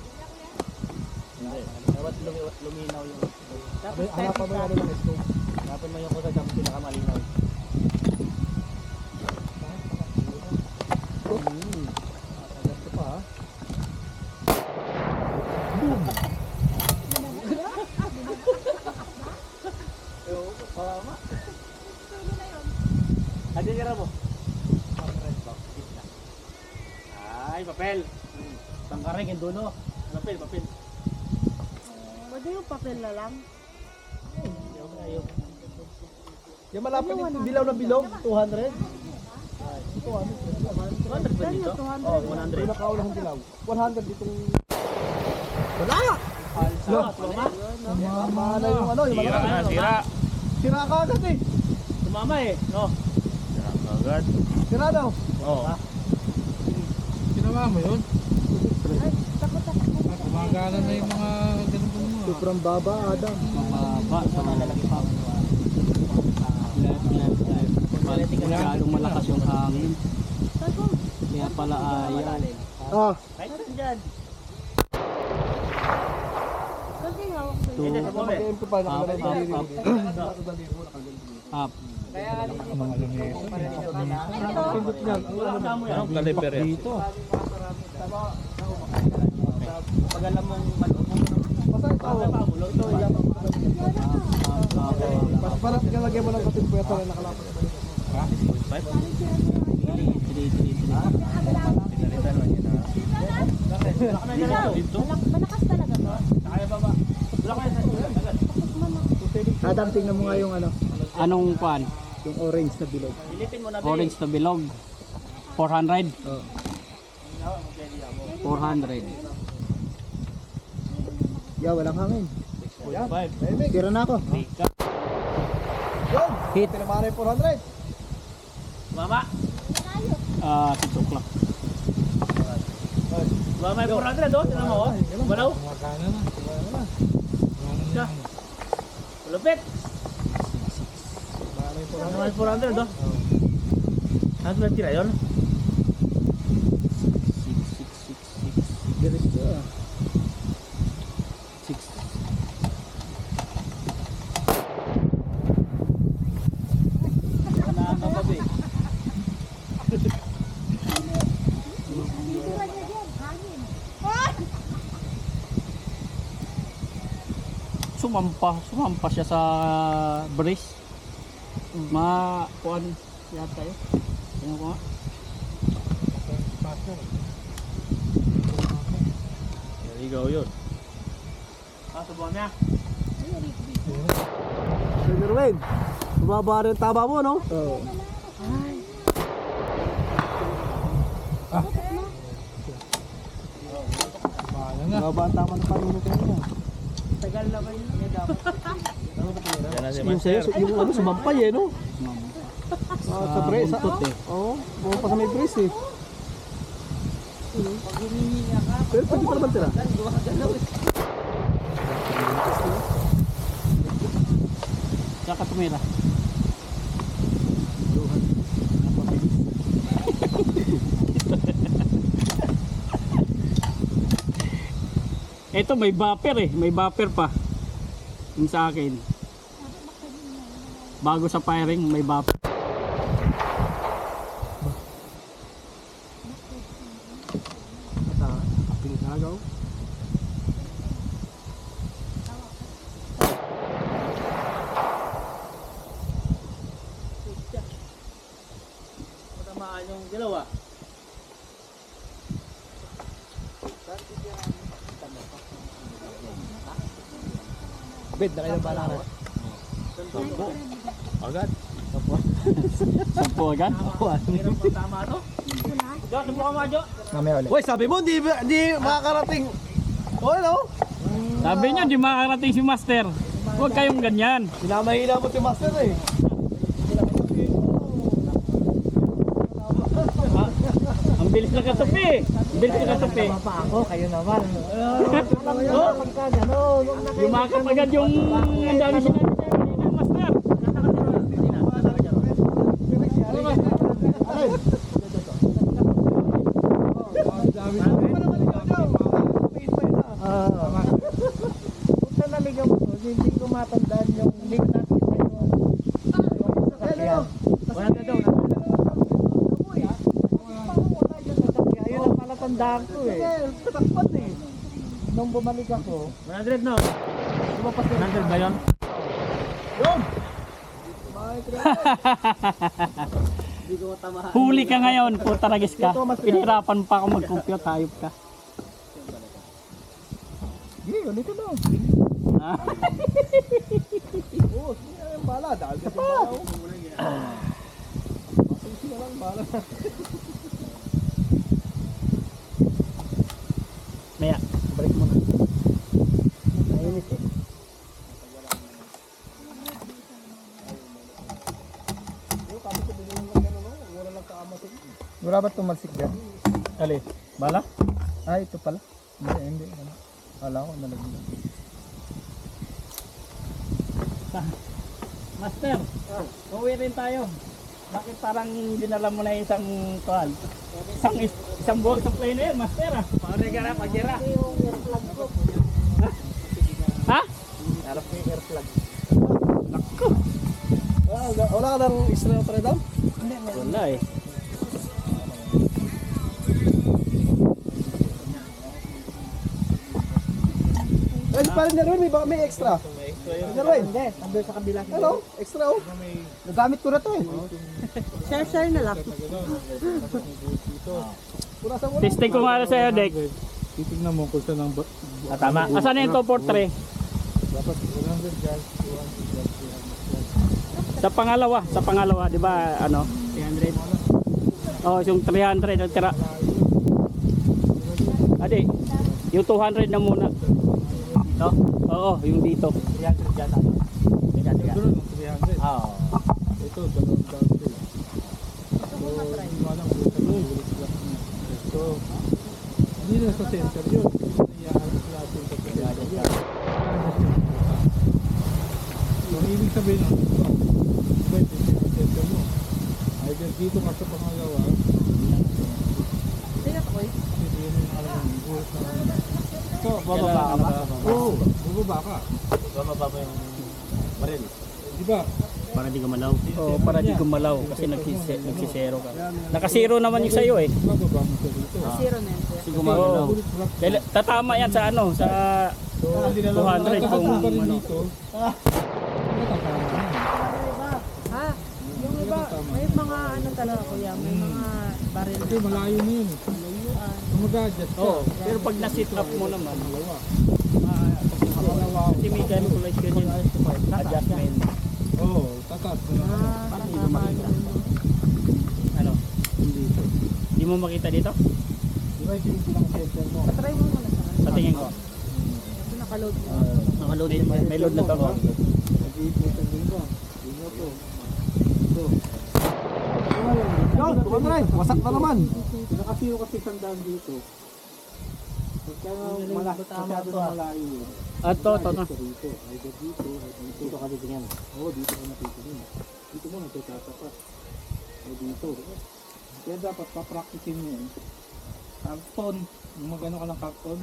Hindi. Dapat luminaw yung... Tapos Hanapan mo yung ano ng scope. Hanapan mo yung kusa dyan pinakamalinaw. Gusto pa ha. Hagigara mo. Ay, papel. Tangkareng yung dulo. Papel. Pwede yung papel na lang. Yung malapit yung bilaw na bilog, 200. 200 ba dito? 200. Oh, 100. Yung nakaulahang bilaw. 100 ditong... Wala! No. Tama na yung ano, yung Sira malapit. na, sira. Sira ka agad eh. Tumama eh, no? Sira ka agad. Sira daw. Oo. Ginawa mo yun? Ay, takot. Gumagana na yung mga ganun po mo. Sobrang baba, Adam. Mababa sa malalaki pa. Masyadong malakas yung hangin. Kaya pala ayaw. Ah, Kasi hawak sa'yo. mag-MP pa, nakalala yung daliri. Up. Mga lamesa. Pindot niyan. Anong caliper yan? Dito. Pag alam mong Basta ito. Ito, yan. Parang kalagyan mo lang kasi pwede na nakalapat. Malakas talaga to. Adam, tingnan mo nga yung ano, anong pan? yung orange na bilog. Orange na bilog. 400. Oh. 400. Yeah, walang hangin. 5. Tira na ako. Yun! Hit. Tinamaan na yung 400. Mama. 6 o'clock. Mama, 400 doon. Tinan mo, oh. Walaw. Gumagana na. Gumagana na. Lupit. Naman 400 doon. Ano ba tira yun? 6. Bilis ko. 6. Sumampa siya sa brace. Kuan yata yun. Tingnan ko nga. Naligaw yun. Subuhan niya. Sir Merwin, bumaba rin taba mo, no? Oo. Paano na? Bumaba ang tama ng panunod ko niya. Tagal na ba yun? Dapat. Yan na si Yung sa'yo, Master. yung ano, sumampay eh, no? Sa brace, buntot eh. Oo, buo pa sa may brace eh. Pero pwede pa naman tira. Saka tumira. Ito may buffer eh, may buffer pa. Yung sa akin. Bago sa firing, may buffer. Pinagagaw. Tamaan yung dalawa. Bed, na kayo ng bala na. Agad. 10 agad? Tama to? Jo, subo ka mga Jo. Mamaya ulit. Uy, sabi mo, di makakarating. O, ano? Sabi niyo, di makakarating si Master. Huwag kayong ganyan. Pinamahina mo si Master eh. Ang bilis na katupi. Ang bilis na katupi. Pa ako, kayo naman. Yumakap agad yung ang dami sinabi sa'yo, Master. Punta naligaw mo, hindi ko matandaan yung link natin sa yung sasakyan. Wala na daw. Ayun ang palatandaan ko eh. Tatakpat eh. Nung bumalik ako, 100 no? lumapas na 100 ba yun? yun! Huli ka ngayon, puta ragis ka. Pinirapan pa ako mag-compute, hayop ka. Hindi, ganito daw. Oo, sige na yung bala. Dahil ka yung bala. Masusi na lang bala. Maya, balik mo na. Mainit eh. Yung kami ko binigyan lang gano'n, no? Wala lang kaamasin. Wala ba tumalsik dyan? Ali, bala? Ah, ito pala. Hindi. Ano? Kala ko nalagyan. Master, uwi rin tayo. Bakit parang dinala mo na isang tuwal? Isang buwag sa play na yun, Master ah. Paano ka na, pagira? Ha? Harap ko yung air plug. Wala ka ng Israel pa rin daw? Wala eh. Ay, parang naroon, may extra. Naroon. Hindi, nandun sa kabila. Ano? Extra oh. Nagamit ko na to eh. Share na lang. Pura sa wala. Testing ko nga sa'yo, Dek. Titignan mo kung saan ang Tama. Asan yung 243? dapat 100 guys, 200 guys. Sa pangalawa, di ba, ano? 300? Oh, yung 300 ang tira. Adi, yung 200 na muna. No? Oo, yung dito. 300 yata. Tiga. Ito ng 300. Oo. Ito, 200 sila. So, hindi mo alam kung saan ang ulit lang niya. So, hindi na sa center yun. Iyaharap natin sa center yun. So, ibig sabihin nun, pwede sa center mo. Either dito ka sa pangalawa, Tingnan ko eh. dito yun yung alam ng buhos na. So, bababa ka ba? Oo, bubaba ka. Bababa pa yung baril. Di ba? Para di gumalaw. Oo, para di gumalaw kasi nagsisero ka. Nakasiro naman yung sa'yo eh. Bababa mo sa dito. Zero na yan. Kasi gumagalaw. Tatama yan sa ano, sa So, 200 kung pa rin ano. dito. Ha? Yung iba, may mga ano talaga kuya, may mga baril Kasi na. malayo na yun. Kung mag-adjust ka. Oo, pero pag na-sit up mo naman, Dalawa. kasi may calculate ka din adjustment. Oo, tatas. Ah, tama yun. Ano? Hindi mo makita dito? Di ba yung pinang center mo? Try mo muna sa Sa tingin ko. Kasi nakaload mo. Nakaload din. May load na to. Nag-iiputan din ba? Yun na to. Ito. Yun, tumatry. Wasak na naman. Nakasiro kasi sandaan dito. Pagka masyado na malayo yun. Ito. Dito. Either dito. Dito ka titingin. Oo, dito ka natitingin. Dito mo nagtatapat. O dito. Kaya dapat papracticein mo yun. Carton. Yung magano ka ng carton.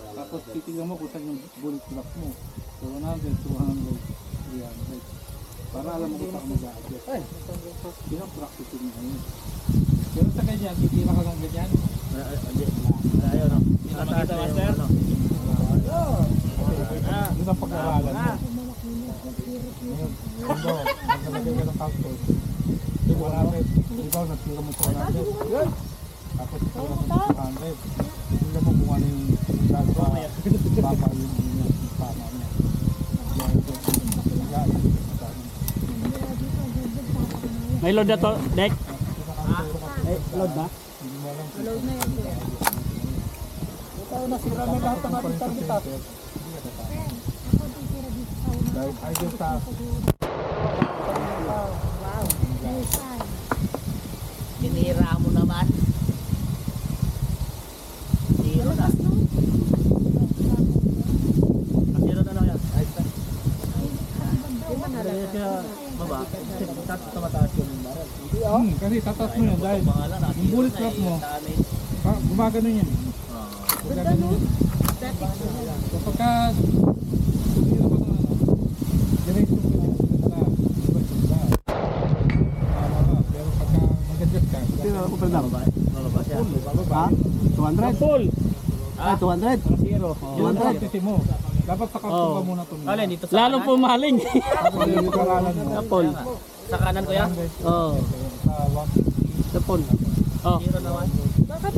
Tapos titignan mo kung saan yung bullet drop mo. So 100, 200, 300. Para alam mo kung saan mag-a-adjust. Yun ang practicein mo yun. Pero sa ganyan, titira ka ng ganyan. Ayun o. Nakita master? Yun ang pag-aaralan mo. Ngayon, mundo, naglalagay ka ng carton. 100, ikaw nagtira mo sa 100. Tapos tira mo sa 100. Tingnan mo kung ano yung papa yung tama niya. May load na to, Dek? Load na? Load na yan kuya. Ito, nasira na lahat ng ating target. Dahil either sa Tinira mo naman. Zero na. Zero na lang yan. Di ba nalagay? Baba. Tumataas yung barrel. kasi tatas mo yun dahil yung bullet drop mo, gumagano yun. Gumagano yun. So pagka tumira ka ng diretso ka yun, pero pagka mag-adjust ka, Ako pa lang. Bababa siya. Ha? 200? Full. Ah, 200? Zero. yun ang practice mo. Dapat sa carton ka muna tumira. Alin dito sa Lalong pumaling. Tapos yung kalalan mo. Full. Sa kanan ko yan. Oo. Sa 150. Sa full. Oh. Zero naman.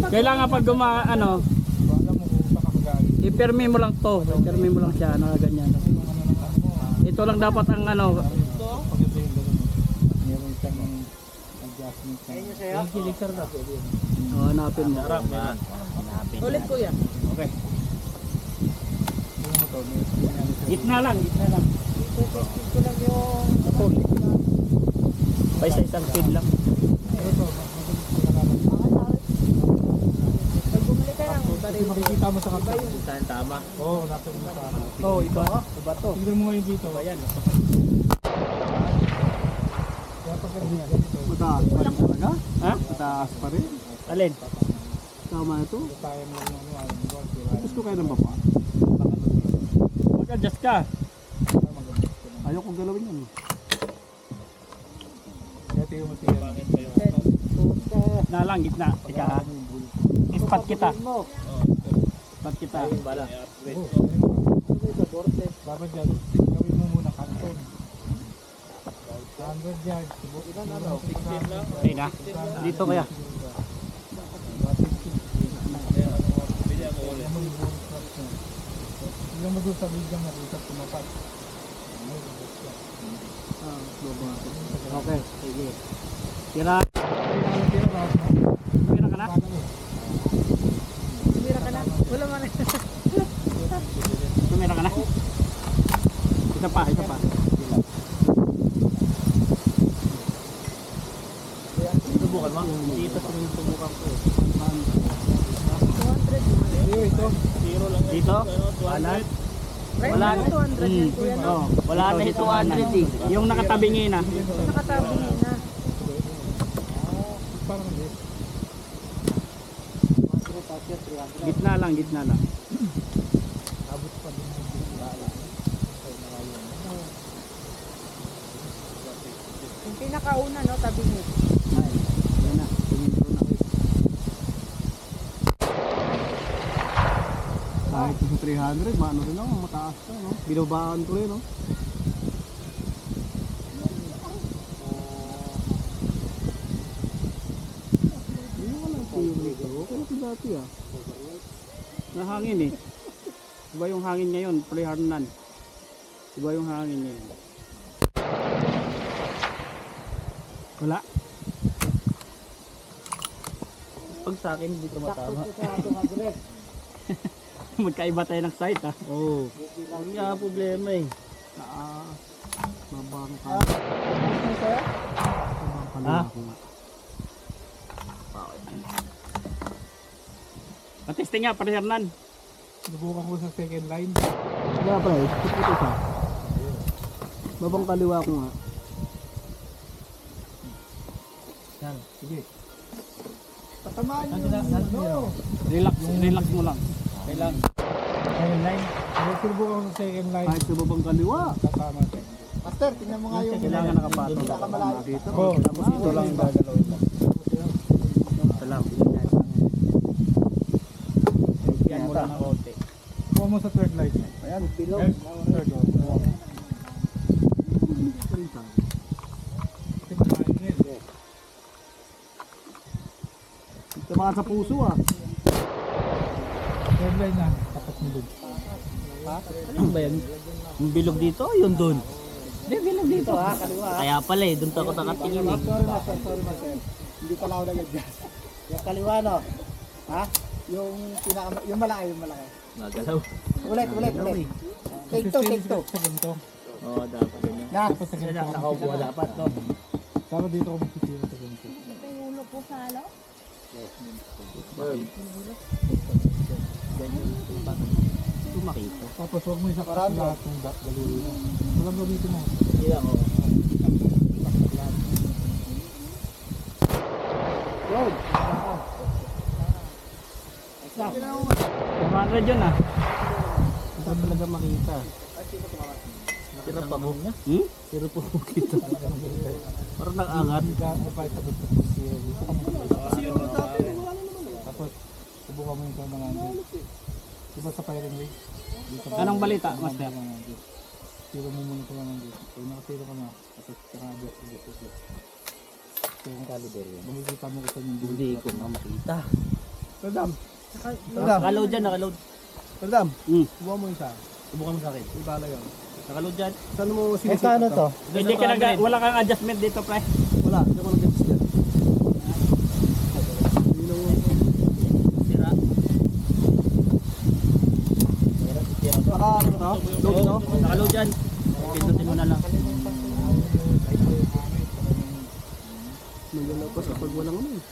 Kailangan pag ano, So alam mo kung saan ka mag-adjust. I-permi mo lang to. I-permi mo lang siya na ganyan. Ito lang dapat ang ano. Meron siyang adjustment na. Yung kilikar na. Hanapin mo. Ulit kuya. Okay. Gitna lang, gitna lang. Ito ko lang yung... Pa isang feed lang. Pag bumili ka lang, baril. Makikita mo sa kapay. Saan tama? Oo, nasa mo sa kapay. Oh, ito. Iba to. Tignan mo ngayon dito. Ayan. Mataas pa rin talaga? Ha? Mataas pa rin. Alin? Tama ito. Tayo mo yung Gusto kayo ng baba. Mag-adjust ka. Ayaw ko galawin yan. Kaya tingnan mo siya. Na lang, gitna. Ika ha. Ispat kita. Ispat kita. Dapat dyan, gawin mo muna kanton. 100 yards. Okay na. Dito kaya. Tignan mo doon sa video na dito tumapat. Okay, sige. Tira. Tira ka na? Tumira ka na. Wala man. Tumira ka na? Isa pa, isa pa. Subukan mo? Dito subukan ko. 200. Dito? Wala. Right Wala. na 200 yan kuya. No? Oh, wala na ito 200 eh. Yung nakatabingi na. Nakatabing na. Gitna lang, gitna lang. Yung pinakauna, no? Tabi mo. Yan na. Tumintro na. Kahit yung 300, maano rin ako, mataas ka, no? Binabaan ko rin, no? Hindi ko lang po yung nito. Okay na dati, ah. Nahangin eh. Iba yung hangin ngayon, pre-harnan. Iba yung hangin ngayon. Wala. Pag sa akin, hindi ko matama. Magkaiba tayo ng site ah. Oo. Ang nga problema eh. Babang ka. Ah? Patesting nga, pre-harnan. Subukan ko sa second line. Wala pa eh. Ito siya. Babang kaliwa ko nga. Sige. Tatamaan nyo. Relax, relax mo lang. Kailan? Second line. Subukan ko sa second line. Kahit sa babang kaliwa. Tatama siya. Master, tingnan mo nga yung Kailangan nakapatong. Dito. Oo. Ito lang yung gagalawin mo. Ito lang. Yan mo lang ng konti. Kuha mo sa third line. Ayan, pilog. Third line. Tamaan sa puso, ah. Third line na. Tapat mo dun. Ano ba yan? Yung bilog dito, yun dun. Hindi, bilog dito ha. Kaya pala eh, dun ako nakatingin eh. Sorry master. Hindi pala ako nag-adjust. Yung kaliwa no? Ha? Yung yung malaki. Magalaw. Ulit. Take two. Sa ganito. Oo, dapat ganyan. Na. Tapos sa ganito. Nakaupo dapat, no? Dapat dito ko magtitira sa ganito. Ito yung ulo po sa alo. Ito makita. Tapos huwag mo isakit lahat ng daliri mo. Walang gamitin mo. Hindi lang, oh. Road. 100 yun ah. Ito talaga makita. Tira pa mo. Hmm? Tira po mo kita. Parang nag-angat. Hindi ka mabait sa gusto mo siya. Tapos subukan mo yung sa mga diba sa firing range? Dito ka- Anong balita, master? Tira mo muna sa mga dito. Pag nakatira ka na, tapos saka dito. So yung caliber yun. Makikita mo kung saan yung Hindi ko nga makita. Madam. Saka, Nakaload dyan, nakaload. Perdam, Hmm. subukan mo isa. Subukan mo sa akin. Yung talaga. Nakaload dyan. Saan mo Eh, sinisip paano to? Hindi ka wala kang adjustment dito, pre. Wala, hindi ko nag-adjust yan. Sira. Ano to? Load to? Nakaload dyan. Pindutin mo na lang. Maglalapas kapag walang ano eh.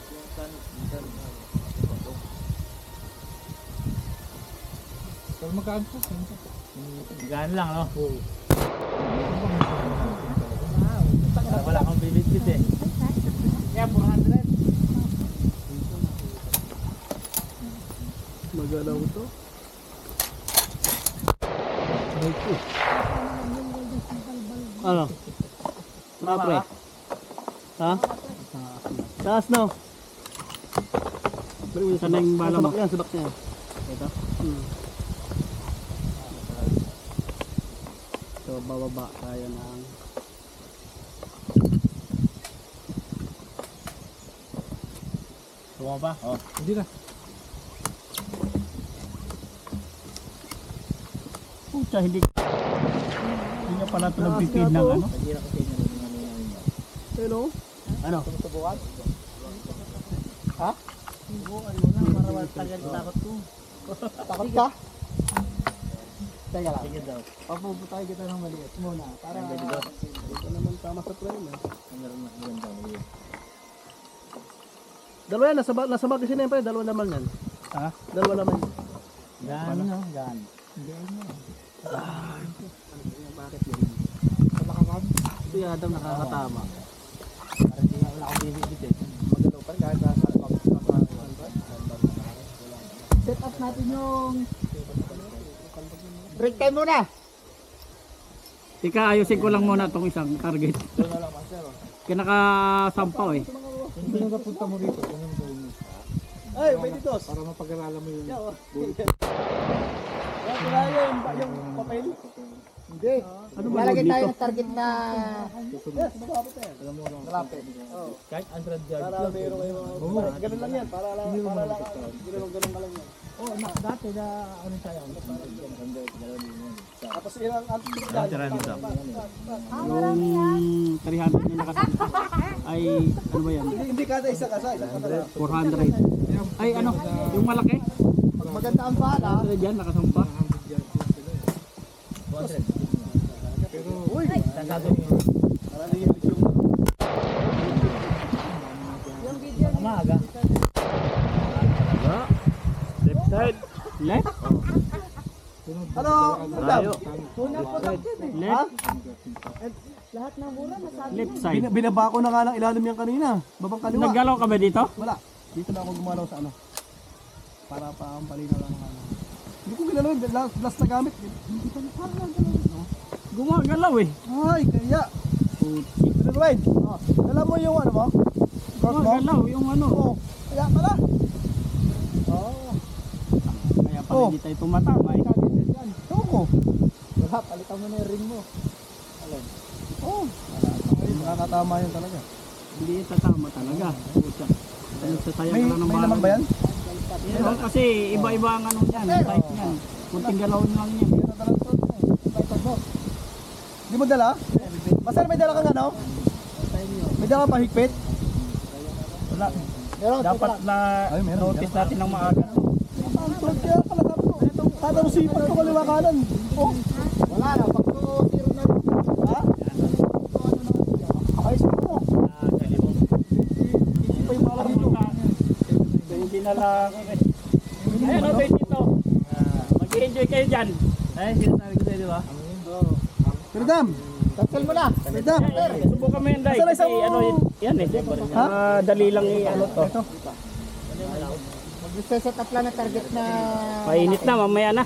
Pero magkaan po. Gaan lang, no? Wala kang bilit-bit eh. Kaya 400. Magalaw to. Ano? Mga pre? Ha? Taas no? Saan na yung bala mo? Sabak yan, sabak yan. Ito? So, bababa tayo ng... Subukan pa? Oo. Hindi na. Pucha, hindi niya pala ito nagpipid ng ano. Nagira kasi niya rin yung ano namin yan. Hello? Ano? Subukan? Ha? Subukan mo na para matagal takot ko. Takot ka? Teka lang. Sige daw. Papuputay kita ng maliit muna. Para Ito naman tama sa frame eh. Ang meron na yun daw. Yun. Dalawa yan, nasa magazine yan pa, dalawa naman yan. Ha? Dalawa naman. Gaan, no? Gaan. Bakit yun? Ito yung Adam nakakatama. Para hindi nga wala akong bilit-bit eh. Magalaw pa rin kahit nasa set up natin yung break time muna. Ika, ayusin ko lang muna itong isang target. Kaya nakasampaw eh. Kung sino ka punta mo rito, kung ano gawin mo. Ay, may ditos. Para mapag-aralan mo yung Wala yung papel. Hindi. Ano ba Lalagay load tayo nito? ng target na Yes, malapit eh. Malapit. Oh. Kahit 100 yards. Para meron kayo ganun lang yan. Para lang ganun ka lang yan. oh, dati na ano tayo. Tapos ilang Yung 300 na nakasampa ay ano ba yan? hindi kada isa ka sa isang kada. 400. Ay ano, yung malaki? Pag maganda ang bala, 400 yan nakasampa. 200. Uy, Sasagawin yun. Amaga. Left side. Left? ano? Layo. Left? Lahat ng mura nasabi. Left side. Binaba ko na nga lang ilalim yan kanina. Babang kaliwa. Naggalaw ka ba dito? Wala. Dito na ako gumalaw sa ano. Para pampalinaw lang ng ano. Hindi ko ginalaw yun. Last na gamit. Hindi ko na parang Gumagalaw eh. ay, kaya. Pero Ryan, dala mo yung ano mo? Cross mo? Gumagalaw yung ano. Oo. Kaya pala. Kaya pala hindi tayo tumatama eh. Oo ko. wala, palitan mo na yung ring mo. Oo. Nakakatama yun talaga. Hindi tatama talaga. Pucha. Ano sa sayang May, ka lang ng may naman ba yan? Yan, kasi iba-iba ang ano yan. Type yan. Kunting galawin lang yan. Hindi na talaga to. Ipad mo. Hindi mo dala? Basta may dala kang ano? May dala kang pahigpit? Wala. Meron, Dapat na Ay, meron. notice natin ng maaga. Ang tulad kaya pala sabi ko. Kada mo sipag ko kaliwa kanan. Oh. wala na. Pag to zero na, Ha? Ayos mo. Hindi pa yung pala dito. Hindi na lang. Ayun o, dito. Mag-enjoy kayo dyan. Ay, sinasabi ko sa'yo, di ba? Perdam. cancel mo na. Perdam. Subukan mo yan, Day. Basta Kasi isang- ano, yan eh. Dali lang ano to. Mag-set up lang ng target na Mainit na, mamaya na.